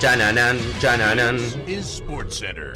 Chananan, chananan. Is SportsCenter.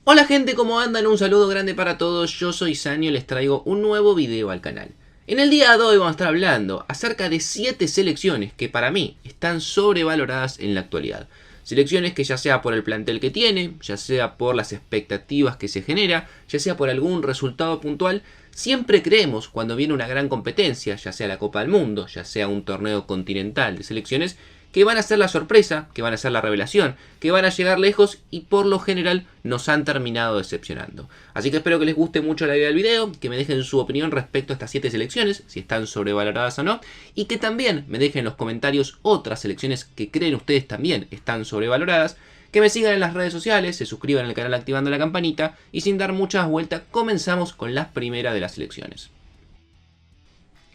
Hola gente, ¿cómo andan? Un saludo grande para todos, yo soy Sanio y les traigo un nuevo video al canal. En el día de hoy vamos a estar hablando acerca de 7 selecciones que para mí están sobrevaloradas en la actualidad. Selecciones que ya sea por el plantel que tiene, ya sea por las expectativas que se genera, ya sea por algún resultado puntual, siempre creemos cuando viene una gran competencia, ya sea la Copa del Mundo, ya sea un torneo continental de selecciones, que van a ser la sorpresa, que van a ser la revelación, que van a llegar lejos y por lo general nos han terminado decepcionando. Así que espero que les guste mucho la idea del video, que me dejen su opinión respecto a estas 7 selecciones, si están sobrevaloradas o no, y que también me dejen en los comentarios otras selecciones que creen ustedes también están sobrevaloradas, que me sigan en las redes sociales, se suscriban al canal activando la campanita y sin dar muchas vueltas comenzamos con la primera de las selecciones.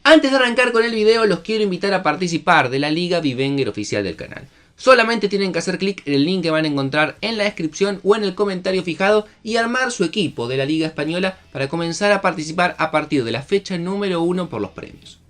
Antes de arrancar con el video, los quiero invitar a participar de la Liga Vivenger oficial del canal. Solamente tienen que hacer clic en el link que van a encontrar en la descripción o en el comentario fijado y armar su equipo de la Liga Española para comenzar a participar a partir de la fecha número 1 por los premios.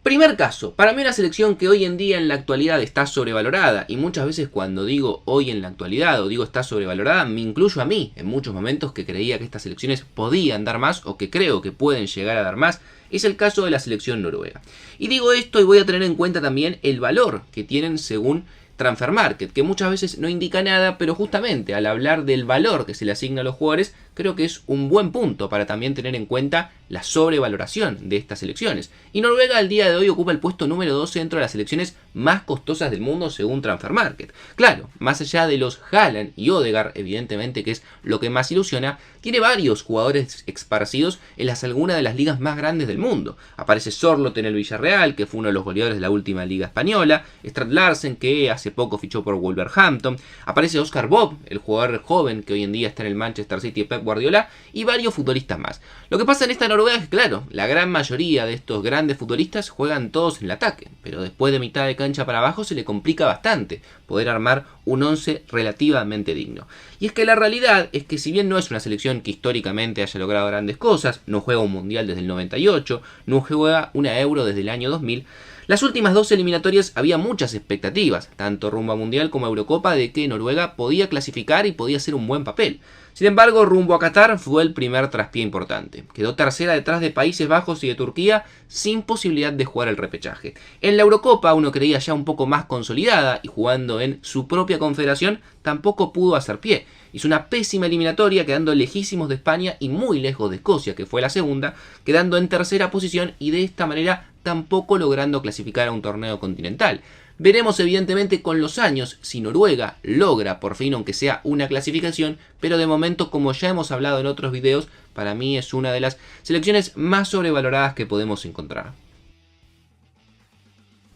Primer caso, para mí una selección que hoy en día en la actualidad está sobrevalorada, y muchas veces cuando digo hoy en la actualidad o digo está sobrevalorada, me incluyo a mí en muchos momentos que creía que estas selecciones podían dar más o que creo que pueden llegar a dar más, es el caso de la selección noruega. Y digo esto y voy a tener en cuenta también el valor que tienen según Transfer Market, que muchas veces no indica nada, pero justamente al hablar del valor que se le asigna a los jugadores, creo que es un buen punto para también tener en cuenta la sobrevaloración de estas selecciones. Y Noruega al día de hoy ocupa el puesto número 12 dentro de las selecciones más costosas del mundo según Transfer Market. Claro, más allá de los Haaland y Ødegaard, evidentemente que es lo que más ilusiona, tiene varios jugadores esparcidos en algunas de las ligas más grandes del mundo. Aparece Sorloth en el Villarreal, que fue uno de los goleadores de la última liga española, Strand Larsen, que hace poco fichó por Wolverhampton, aparece Oscar Bob, el jugador joven que hoy en día está en el Manchester City de Pep Guardiola, y varios futbolistas más. Lo que pasa en esta Noruega es que, claro, la gran mayoría de estos grandes futbolistas juegan todos en el ataque, pero después de mitad de cancha para abajo se le complica bastante poder armar un 11 relativamente digno. Y es que la realidad es que si bien no es una selección que históricamente haya logrado grandes cosas, no juega un mundial desde el 98, no juega una Euro desde el año 2000, las últimas 2 eliminatorias había muchas expectativas, tanto rumbo a Mundial como a Eurocopa, de que Noruega podía clasificar y podía hacer un buen papel. Sin embargo, rumbo a Qatar fue el primer traspié importante. Quedó tercera detrás de Países Bajos y de Turquía, sin posibilidad de jugar el repechaje. En la Eurocopa, uno creía ya un poco más consolidada y jugando en su propia confederación, tampoco pudo hacer pie. Hizo una pésima eliminatoria, quedando lejísimos de España y muy lejos de Escocia, que fue la segunda, quedando en tercera posición y de esta manera tampoco logrando clasificar a un torneo continental. Veremos evidentemente con los años si Noruega logra por fin aunque sea una clasificación, pero de momento, como ya hemos hablado en otros videos, para mí es una de las selecciones más sobrevaloradas que podemos encontrar.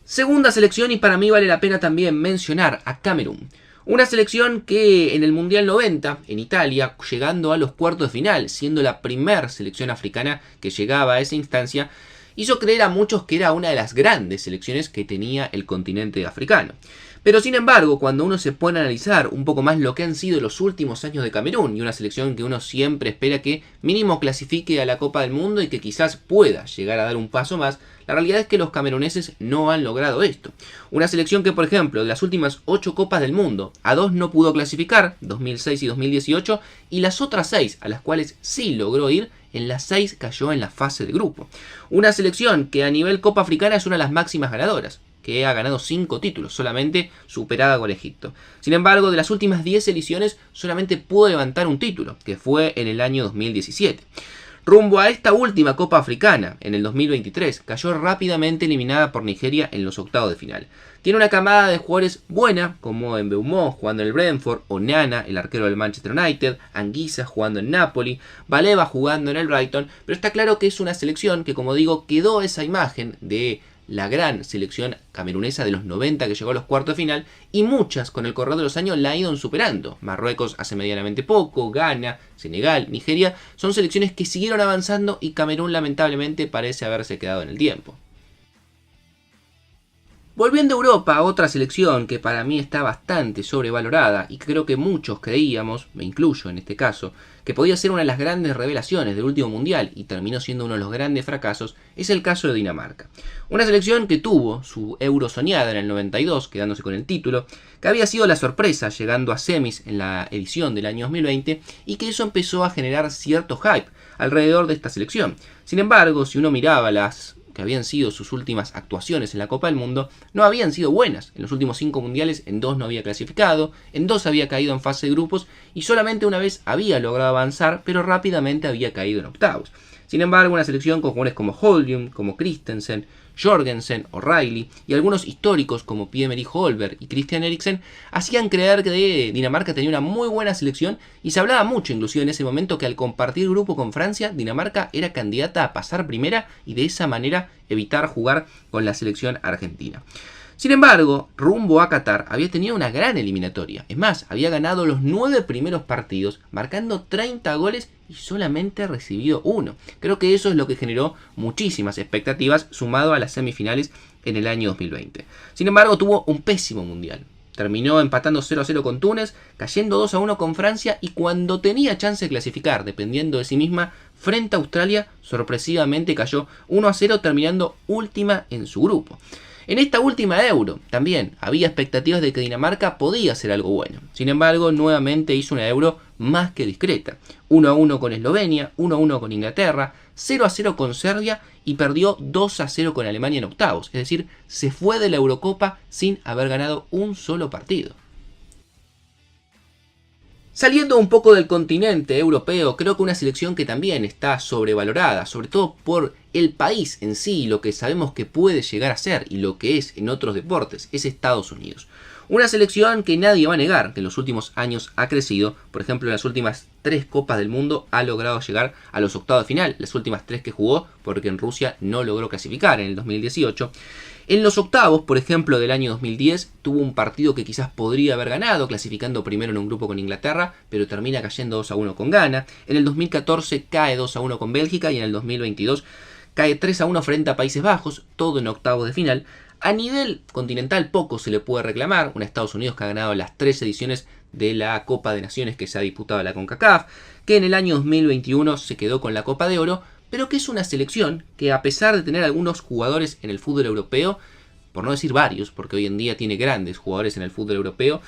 Segunda selección, y para mí vale la pena también mencionar a Camerún. Una selección que en el Mundial 90, en Italia, llegando a los cuartos de final, siendo la primera selección africana que llegaba a esa instancia, hizo creer a muchos que era una de las grandes selecciones que tenía el continente africano. Pero sin embargo, cuando uno se pone a analizar un poco más lo que han sido los últimos años de Camerún, y una selección que uno siempre espera que mínimo clasifique a la Copa del Mundo y que quizás pueda llegar a dar un paso más, la realidad es que los cameruneses no han logrado esto. Una selección que, por ejemplo, de las últimas 8 Copas del Mundo, a 2 no pudo clasificar, 2006 y 2018, y las otras 6, a las cuales sí logró ir, en las 6 cayó en la fase de grupo. Una selección que a nivel Copa Africana es una de las máximas ganadoras, que ha ganado 5 títulos, solamente superada por Egipto. Sin embargo, de las últimas 10 ediciones, solamente pudo levantar un título, que fue en el año 2017. Rumbo a esta última Copa Africana, en el 2023, cayó rápidamente eliminada por Nigeria en los octavos de final. Tiene una camada de jugadores buena, como Mbeumo jugando en el Brentford, Onana, el arquero del Manchester United, Anguissa jugando en Napoli, Baleba jugando en el Brighton, pero está claro que es una selección que, como digo, quedó esa imagen de la gran selección camerunesa de los 90 que llegó a los cuartos de final, y muchas con el correr de los años la han ido superando. Marruecos hace medianamente poco, Ghana, Senegal, Nigeria, son selecciones que siguieron avanzando y Camerún lamentablemente parece haberse quedado en el tiempo. Volviendo a Europa, otra selección que para mí está bastante sobrevalorada y que creo que muchos creíamos, me incluyo en este caso, que podía ser una de las grandes revelaciones del último mundial y terminó siendo uno de los grandes fracasos, es el caso de Dinamarca. Una selección que tuvo su Euro soñada en el 92, quedándose con el título, que había sido la sorpresa llegando a semis en la edición del año 2020 y que eso empezó a generar cierto hype alrededor de esta selección. Sin embargo, si uno miraba las que habían sido sus últimas actuaciones en la Copa del Mundo, no habían sido buenas. En los últimos 5 mundiales, en 2 no había clasificado, en 2 había caído en fase de grupos y solamente una vez había logrado avanzar, pero rápidamente había caído en octavos. Sin embargo, una selección con jugadores como Holmgren, como Christensen, Jorgensen, O'Reilly y algunos históricos como Pierre-Emerick Holberg y Christian Eriksen hacían creer que Dinamarca tenía una muy buena selección y se hablaba mucho inclusive en ese momento que al compartir grupo con Francia, Dinamarca era candidata a pasar primera y de esa manera evitar jugar con la selección argentina. Sin embargo, rumbo a Qatar había tenido una gran eliminatoria. Es más, había ganado los 9 primeros partidos, marcando 30 goles y solamente recibido 1. Creo que eso es lo que generó muchísimas expectativas, sumado a las semifinales en el año 2020. Sin embargo, tuvo un pésimo mundial. Terminó empatando 0-0 con Túnez, cayendo 2-1 con Francia y cuando tenía chance de clasificar, dependiendo de sí misma, frente a Australia, sorpresivamente cayó 1-0 terminando última en su grupo. En esta última Euro también había expectativas de que Dinamarca podía hacer algo bueno. Sin embargo, nuevamente hizo una Euro más que discreta. 1-1 con Eslovenia, 1-1 con Inglaterra, 0-0 con Serbia y perdió 2-0 con Alemania en octavos. Es decir, se fue de la Eurocopa sin haber ganado un solo partido. Saliendo un poco del continente europeo, creo que una selección que también está sobrevalorada, sobre todo por el país en sí, lo que sabemos que puede llegar a ser y lo que es en otros deportes, es Estados Unidos. Una selección que nadie va a negar que en los últimos años ha crecido, por ejemplo en las últimas 3 Copas del Mundo ha logrado llegar a los octavos de final, las últimas 3 que jugó porque en Rusia no logró clasificar en el 2018. En los octavos, por ejemplo, del año 2010, tuvo un partido que quizás podría haber ganado, clasificando primero en un grupo con Inglaterra, pero termina cayendo 2-1 con Ghana. En el 2014 cae 2-1 con Bélgica y en el 2022 cae 3-1 frente a Países Bajos, todo en octavos de final. A nivel continental poco se le puede reclamar, un Estados Unidos que ha ganado las 3 ediciones de la Copa de Naciones que se ha disputado la CONCACAF, que en el año 2021 se quedó con la Copa de Oro, pero que es una selección que a pesar de tener algunos jugadores en el fútbol europeo, por no decir varios, porque hoy en día tiene grandes jugadores en el fútbol europeo,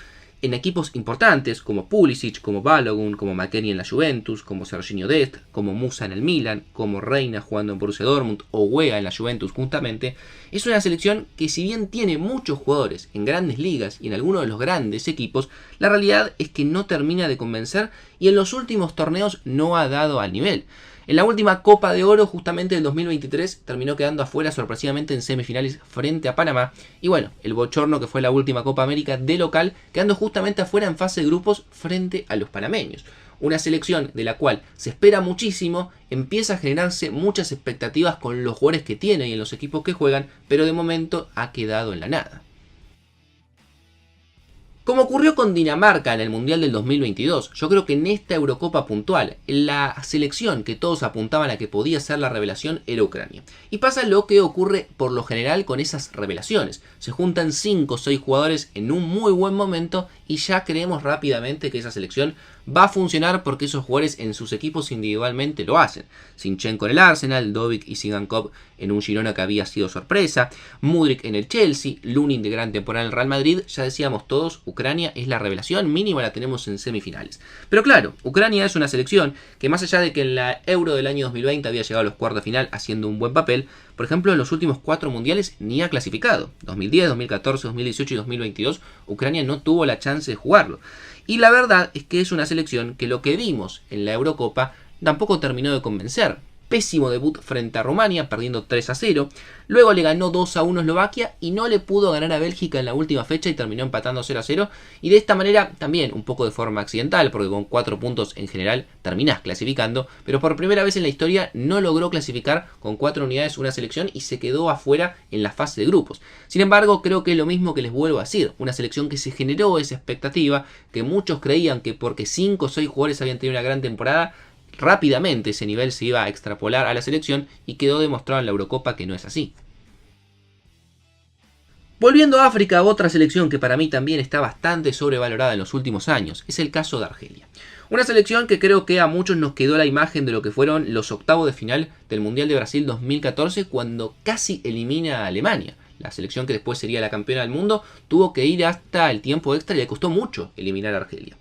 en equipos importantes como Pulisic, como Balogun, como McKennie en la Juventus, como Serginho Dest, como Musa en el Milan, como Reina jugando en Borussia Dortmund o Wea en la Juventus justamente, es una selección que si bien tiene muchos jugadores en grandes ligas y en algunos de los grandes equipos, la realidad es que no termina de convencer y en los últimos torneos no ha dado al nivel. En la última Copa de Oro, justamente del 2023, terminó quedando afuera sorpresivamente en semifinales frente a Panamá. Y bueno, el bochorno que fue la última Copa América de local, quedando justamente afuera en fase de grupos frente a los panameños. Una selección de la cual se espera muchísimo, empieza a generarse muchas expectativas con los jugadores que tiene y en los equipos que juegan, pero de momento ha quedado en la nada. Como ocurrió con Dinamarca en el Mundial del 2022, yo creo que en esta Eurocopa puntual, la selección que todos apuntaban a que podía ser la revelación era Ucrania. Y pasa lo que ocurre por lo general con esas revelaciones. Se juntan 5 o 6 jugadores en un muy buen momento y ya creemos rápidamente que esa selección va a funcionar porque esos jugadores en sus equipos individualmente lo hacen. Zinchenko en el Arsenal, Dovic y Sigankov en un Girona que había sido sorpresa, Mudryk en el Chelsea, Lunin de gran temporada en el Real Madrid, ya decíamos todos, Ucrania es la revelación, mínima la tenemos en semifinales. Pero claro, Ucrania es una selección que más allá de que en la Euro del año 2020 había llegado a los cuartos de final haciendo un buen papel, por ejemplo en los últimos 4 mundiales ni ha clasificado. 2010, 2014, 2018 y 2022 Ucrania no tuvo la chance de jugarlo. Y la verdad es que es una selección que lo que vimos en la Eurocopa tampoco terminó de convencer. Pésimo debut frente a Rumania, perdiendo 3-0. Luego le ganó 2-1 Eslovaquia y no le pudo ganar a Bélgica en la última fecha y terminó empatando 0-0. Y de esta manera, también un poco de forma accidental, porque con 4 puntos en general terminás clasificando. Pero por primera vez en la historia no logró clasificar con 4 unidades una selección y se quedó afuera en la fase de grupos. Sin embargo, creo que es lo mismo que les vuelvo a decir. Una selección que se generó esa expectativa, que muchos creían que porque 5 o 6 jugadores habían tenido una gran temporada, rápidamente ese nivel se iba a extrapolar a la selección y quedó demostrado en la Eurocopa que no es así. Volviendo a África, otra selección que para mí también está bastante sobrevalorada en los últimos años es el caso de Argelia. Una selección que creo que a muchos nos quedó la imagen de lo que fueron los octavos de final del Mundial de Brasil 2014 cuando casi elimina a Alemania. La selección que después sería la campeona del mundo tuvo que ir hasta el tiempo extra y le costó mucho eliminar a Argelia.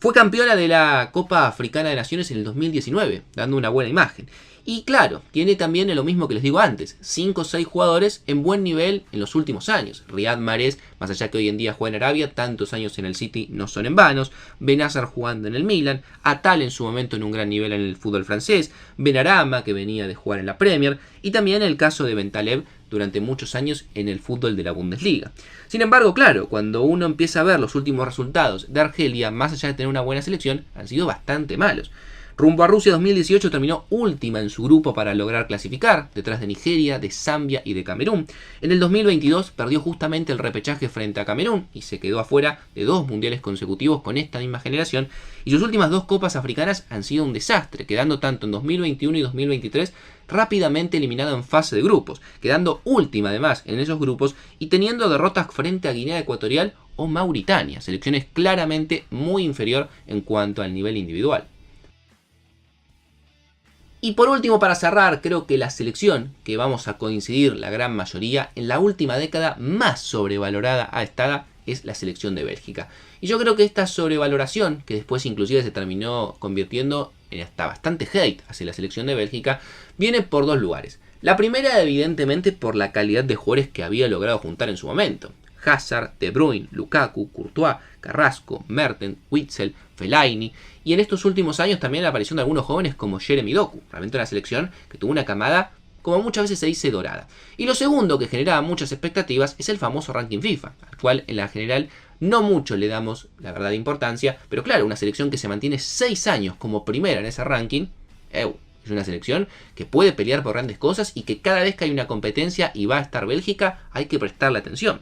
Fue campeona de la Copa Africana de Naciones en el 2019, dando una buena imagen. Y claro, tiene también lo mismo que les digo antes, 5 o 6 jugadores en buen nivel en los últimos años. Riyad Mahrez, más allá que hoy en día juega en Arabia, tantos años en el City no son en vanos. Benacer jugando en el Milan, Atal en su momento en un gran nivel en el fútbol francés, Benarama que venía de jugar en la Premier, y también el caso de Bentaleb durante muchos años en el fútbol de la Bundesliga. Sin embargo, claro, cuando uno empieza a ver los últimos resultados de Argelia, más allá de tener una buena selección, han sido bastante malos. Rumbo a Rusia 2018 terminó última en su grupo para lograr clasificar, detrás de Nigeria, de Zambia y de Camerún. En el 2022 perdió justamente el repechaje frente a Camerún y se quedó afuera de 2 mundiales consecutivos con esta misma generación. Y sus últimas 2 copas africanas han sido un desastre, quedando tanto en 2021 y 2023 rápidamente eliminada en fase de grupos, quedando última además en esos grupos y teniendo derrotas frente a Guinea Ecuatorial o Mauritania, selecciones claramente muy inferior en cuanto al nivel individual. Y por último, para cerrar, creo que la selección, que vamos a coincidir la gran mayoría, en la última década más sobrevalorada ha estado es la selección de Bélgica. Y yo creo que esta sobrevaloración, que después inclusive se terminó convirtiendo en hasta bastante hate hacia la selección de Bélgica, viene por 2 lugares. La primera, evidentemente, por la calidad de jugadores que había logrado juntar en su momento. Hazard, De Bruyne, Lukaku, Courtois, Carrasco, Mertens, Witsel, Fellaini, y en estos últimos años también la aparición de algunos jóvenes como Jeremy Doku, realmente una selección que tuvo una camada, como muchas veces se dice, dorada. Y lo segundo que generaba muchas expectativas es el famoso ranking FIFA, al cual en la general no mucho le damos la verdad de importancia, pero claro, una selección que se mantiene 6 años como primera en ese ranking, es una selección que puede pelear por grandes cosas y que cada vez que hay una competencia y va a estar Bélgica hay que prestarle atención.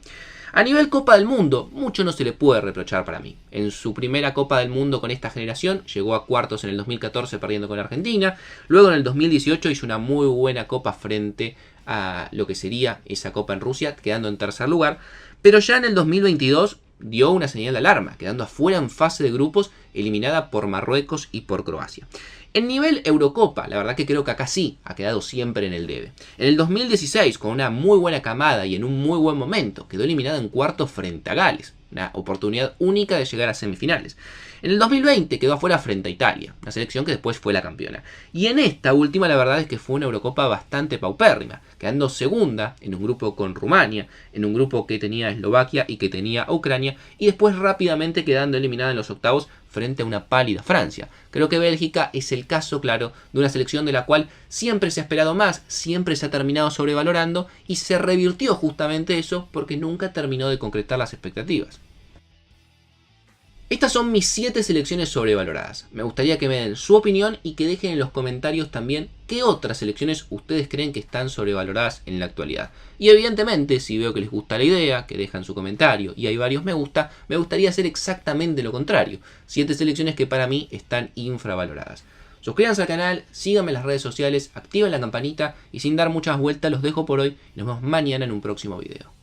A nivel Copa del Mundo, mucho no se le puede reprochar para mí. En su primera Copa del Mundo con esta generación, llegó a cuartos en el 2014 perdiendo con Argentina. Luego en el 2018 hizo una muy buena Copa frente a lo que sería esa Copa en Rusia, quedando en tercer lugar. Pero ya en el 2022 dio una señal de alarma, quedando afuera en fase de grupos, eliminada por Marruecos y por Croacia. En nivel Eurocopa, la verdad que creo que acá sí ha quedado siempre en el debe. En el 2016, con una muy buena camada y en un muy buen momento, quedó eliminada en cuartos frente a Gales, una oportunidad única de llegar a semifinales. En el 2020 quedó afuera frente a Italia, una selección que después fue la campeona. Y en esta última la verdad es que fue una Eurocopa bastante paupérrima, quedando segunda en un grupo con Rumania, en un grupo que tenía a Eslovaquia y que tenía a Ucrania, y después rápidamente quedando eliminada en los octavos frente a una pálida Francia. Creo que Bélgica es el caso claro de una selección de la cual siempre se ha esperado más, siempre se ha terminado sobrevalorando y se revirtió justamente eso porque nunca terminó de concretar las expectativas. Estas son mis 7 selecciones sobrevaloradas. Me gustaría que me den su opinión y que dejen en los comentarios también qué otras selecciones ustedes creen que están sobrevaloradas en la actualidad. Y evidentemente, si veo que les gusta la idea, que dejan su comentario y hay varios me gusta, me gustaría hacer exactamente lo contrario. 7 selecciones que para mí están infravaloradas. Suscríbanse al canal, síganme en las redes sociales, activen la campanita y sin dar muchas vueltas los dejo por hoy y nos vemos mañana en un próximo video.